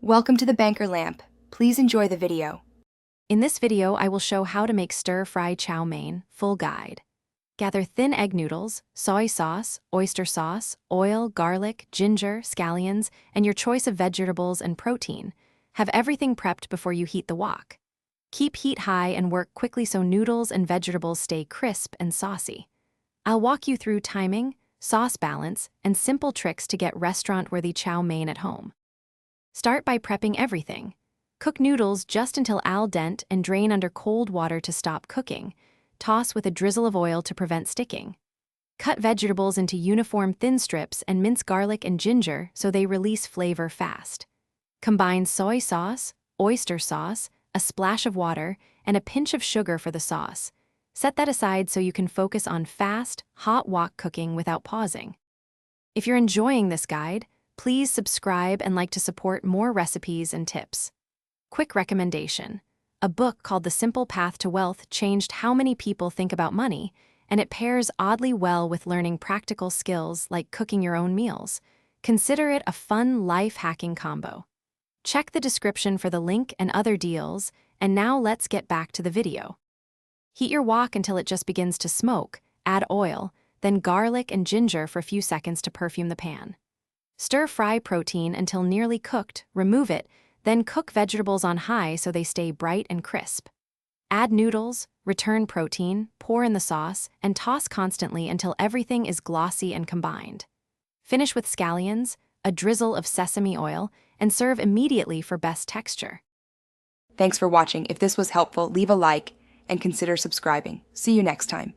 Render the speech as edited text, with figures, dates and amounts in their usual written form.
Welcome to the Banker Lamp. Please enjoy the video. In this video, I will show how to make stir-fry chow mein, full guide. Gather thin egg noodles, soy sauce, oyster sauce, oil, garlic, ginger, scallions, and your choice of vegetables and protein. Have everything prepped before you heat the wok. Keep heat high and work quickly so noodles and vegetables stay crisp and saucy. I'll walk you through timing, sauce balance, and simple tricks to get restaurant-worthy chow mein at home. Start by prepping everything. Cook noodles just until al dente and drain under cold water to stop cooking. Toss with a drizzle of oil to prevent sticking. Cut vegetables into uniform thin strips and mince garlic and ginger so they release flavor fast. Combine soy sauce, oyster sauce, a splash of water, and a pinch of sugar for the sauce. Set that aside so you can focus on fast, hot wok cooking without pausing. If you're enjoying this guide, please subscribe and like to support more recipes and tips. Quick recommendation. A book called The Simple Path to Wealth changed how many people think about money, and it pairs oddly well with learning practical skills like cooking your own meals. Consider it a fun life-hacking combo. Check the description for the link and other deals, and now let's get back to the video. Heat your wok until it just begins to smoke, add oil, then garlic and ginger for a few seconds to perfume the pan. Stir-fry protein until nearly cooked, remove it, then cook vegetables on high so they stay bright and crisp. Add noodles, return protein, pour in the sauce, and toss constantly until everything is glossy and combined. Finish with scallions, a drizzle of sesame oil, and serve immediately for best texture. Thanks for watching. If this was helpful, leave a like and consider subscribing. See you next time.